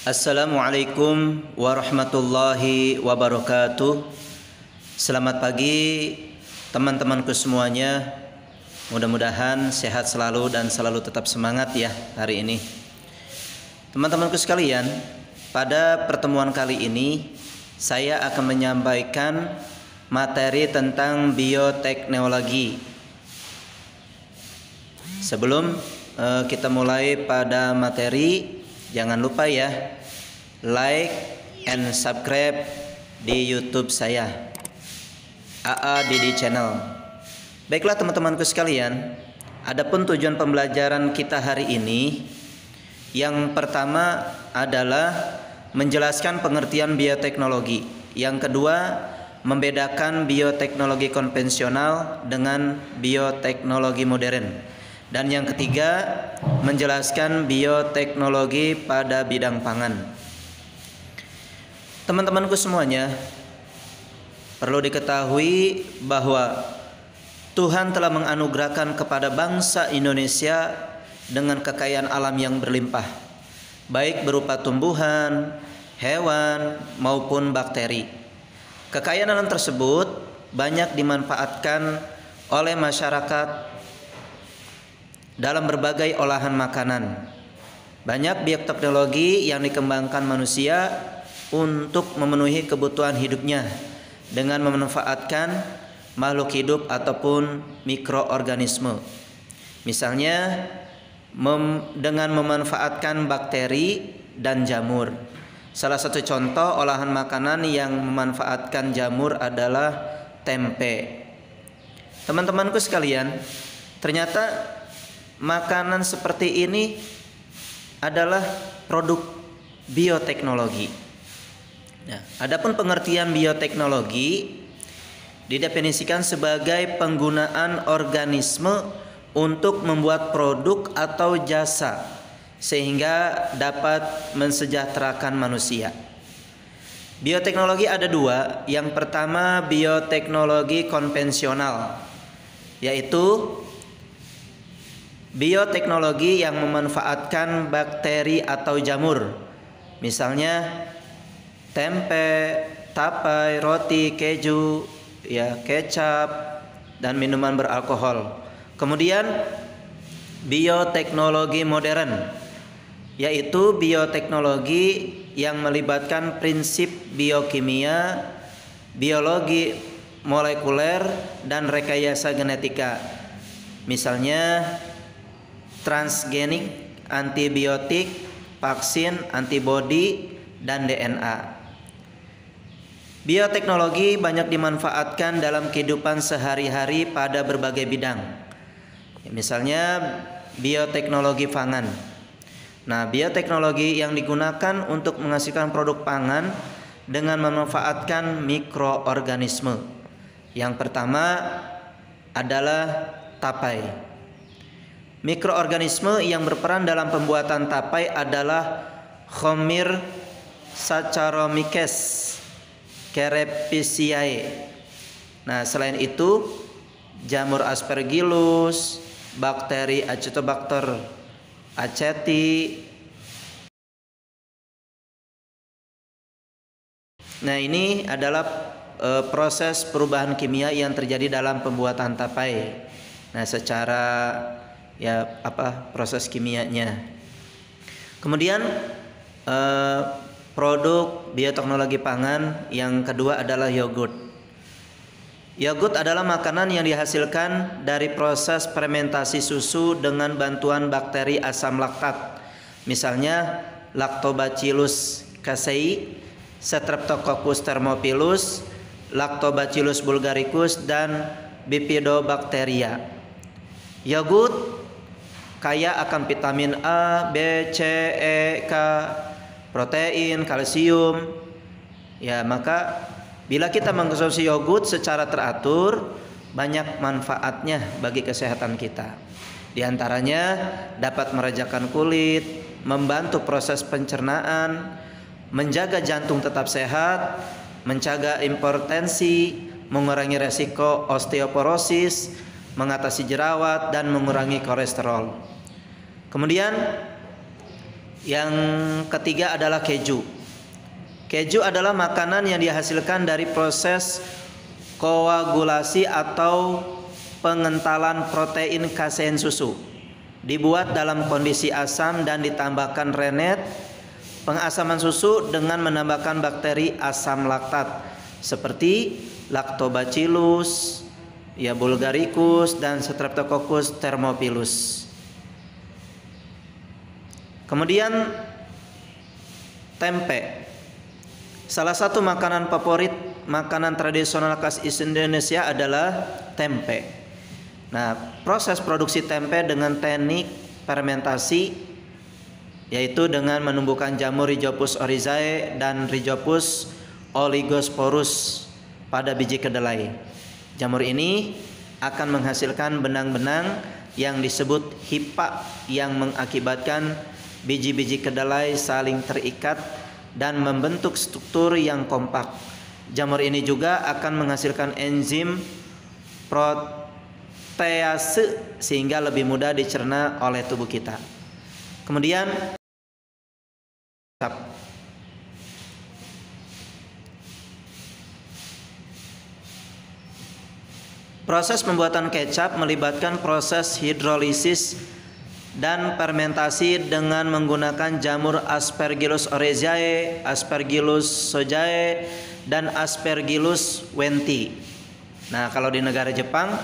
Assalamualaikum warahmatullahi wabarakatuh. Selamat pagi teman-temanku semuanya. Mudah-mudahan sehat selalu dan selalu tetap semangat ya hari ini. Teman-temanku sekalian, pada pertemuan kali ini saya akan menyampaikan materi tentang bioteknologi. Sebelum kita mulai pada materi, jangan lupa ya, like and subscribe di YouTube saya, AA Didi Channel. Baiklah teman-temanku sekalian, adapun tujuan pembelajaran kita hari ini, yang pertama adalah menjelaskan pengertian bioteknologi. Yang kedua, membedakan bioteknologi konvensional dengan bioteknologi modern. Dan yang ketiga, menjelaskan bioteknologi pada bidang pangan. Teman-temanku semuanya, perlu diketahui bahwa Tuhan telah menganugerahkan kepada bangsa Indonesia dengan kekayaan alam yang berlimpah, baik berupa tumbuhan, hewan, maupun bakteri. Kekayaan alam tersebut banyak dimanfaatkan oleh masyarakat dalam berbagai olahan makanan. Banyak bioteknologi yang dikembangkan manusia untuk memenuhi kebutuhan hidupnya dengan memanfaatkan makhluk hidup ataupun mikroorganisme. Misalnya dengan memanfaatkan bakteri dan jamur. Salah satu contoh olahan makanan yang memanfaatkan jamur adalah tempe. Teman-temanku sekalian, ternyata makanan seperti ini adalah produk bioteknologi. Nah, adapun pengertian bioteknologi didefinisikan sebagai penggunaan organisme untuk membuat produk atau jasa sehingga dapat mensejahterakan manusia. Bioteknologi ada dua. Yang pertama, bioteknologi konvensional, yaitu bioteknologi yang memanfaatkan bakteri atau jamur, misalnya tempe, tapai, roti, keju, kecap, dan minuman beralkohol. Kemudian bioteknologi modern, yaitu bioteknologi yang melibatkan prinsip biokimia, biologi molekuler, dan rekayasa genetika, misalnya transgenik, antibiotik, vaksin, antibodi, dan DNA. Bioteknologi banyak dimanfaatkan dalam kehidupan sehari-hari pada berbagai bidang. Misalnya bioteknologi pangan. Nah, bioteknologi yang digunakan untuk menghasilkan produk pangan dengan memanfaatkan mikroorganisme. Yang pertama adalah tapai. Mikroorganisme yang berperan dalam pembuatan tapai adalah Khomir Saccharomyces cerevisiae. Nah, selain itu jamur Aspergillus, bakteri Acetobacter aceti. Nah, ini adalah proses perubahan kimia yang terjadi dalam pembuatan tapai. Nah, secara proses kimianya. Kemudian produk bioteknologi pangan yang kedua adalah yogurt. Yogurt adalah makanan yang dihasilkan dari proses fermentasi susu dengan bantuan bakteri asam laktat, misalnya Lactobacillus casei, Streptococcus thermophilus, Lactobacillus bulgaricus, dan Bifidobacteria. Yogurt kaya akan vitamin A, B, C, E, K, protein, kalsium. Maka bila kita mengkonsumsi yogurt secara teratur, banyak manfaatnya bagi kesehatan kita. Di antaranya dapat merejakan kulit, membantu proses pencernaan, menjaga jantung tetap sehat, mencegah hipertensi, mengurangi resiko osteoporosis, mengatasi jerawat, dan mengurangi kolesterol. Kemudian Yang ketiga adalah keju. Keju adalah makanan yang dihasilkan dari proses koagulasi atau pengentalan protein kasein susu. Dibuat dalam kondisi asam dan ditambahkan rennet. Pengasaman susu dengan menambahkan bakteri asam laktat seperti Lactobacillus, bulgaricus dan Streptococcus thermophilus. Kemudian tempe. Salah satu makanan favorit, makanan tradisional khas Indonesia adalah tempe. Nah, proses produksi tempe dengan teknik fermentasi, yaitu dengan menumbuhkan jamur Rhizopus oryzae dan Rhizopus oligosporus pada biji kedelai. Jamur ini akan menghasilkan benang-benang yang disebut hipa yang mengakibatkan biji-biji kedelai saling terikat dan membentuk struktur yang kompak. Jamur ini juga akan menghasilkan enzim protease sehingga lebih mudah dicerna oleh tubuh kita. Kemudian proses pembuatan kecap melibatkan proses hidrolisis dan fermentasi dengan menggunakan jamur Aspergillus oryzae, Aspergillus sojae, dan Aspergillus wenti. Nah, kalau di negara Jepang,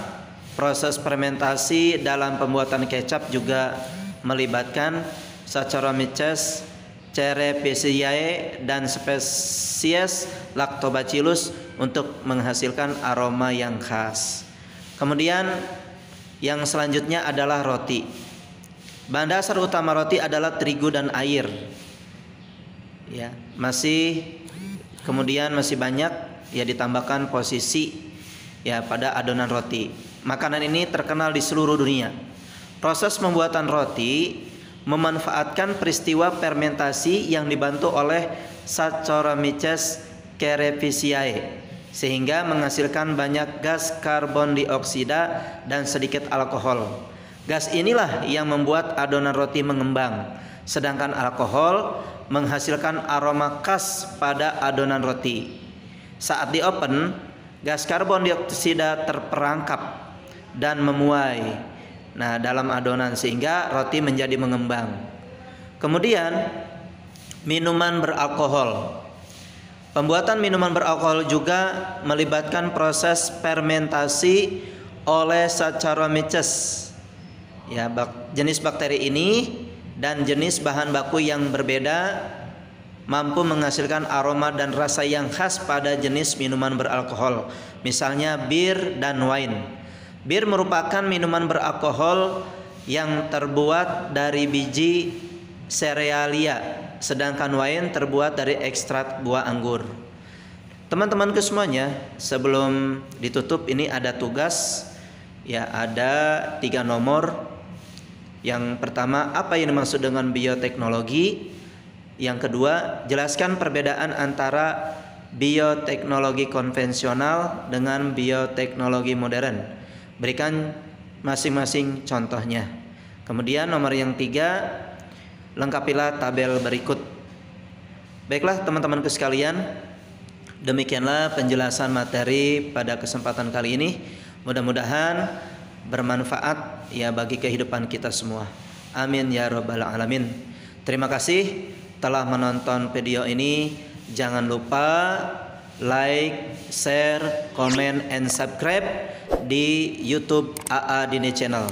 proses fermentasi dalam pembuatan kecap juga melibatkan Saccharomyces cerevisiae dan spesies Lactobacillus untuk menghasilkan aroma yang khas. Kemudian yang selanjutnya adalah roti. Bahan dasar utama roti adalah terigu dan air. Kemudian masih banyak ditambahkan posisi pada adonan roti. Makanan ini terkenal di seluruh dunia. Proses pembuatan roti memanfaatkan peristiwa fermentasi yang dibantu oleh Saccharomyces cerevisiae sehingga menghasilkan banyak gas karbon dioksida dan sedikit alkohol. Gas inilah yang membuat adonan roti mengembang, sedangkan alkohol menghasilkan aroma khas pada adonan roti. Saat di oven, gas karbon dioksida terperangkap dan memuai dalam adonan sehingga roti menjadi mengembang. Kemudian minuman beralkohol. Pembuatan minuman beralkohol juga melibatkan proses fermentasi oleh Saccharomyces. Jenis bakteri ini dan jenis bahan baku yang berbeda mampu menghasilkan aroma dan rasa yang khas pada jenis minuman beralkohol, misalnya bir dan wine. Bir merupakan minuman beralkohol yang terbuat dari biji serealia, sedangkan wine terbuat dari ekstrak buah anggur. Teman-temanku semuanya, sebelum ditutup ini ada tugas, ada 3 nomor. Yang pertama, apa yang dimaksud dengan bioteknologi? Yang kedua, jelaskan perbedaan antara bioteknologi konvensional dengan bioteknologi modern. Berikan masing-masing contohnya. Kemudian nomor yang 3, lengkapilah tabel berikut. Baiklah teman-temanku sekalian, demikianlah penjelasan materi pada kesempatan kali ini. Mudah-mudahan bermanfaat bagi kehidupan kita semua. Amin ya rabbal alamin. Terima kasih telah menonton video ini. Jangan lupa like, share, comment, and subscribe di YouTube AA Dini Channel.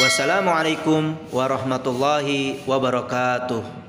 Wassalamualaikum warahmatullahi wabarakatuh.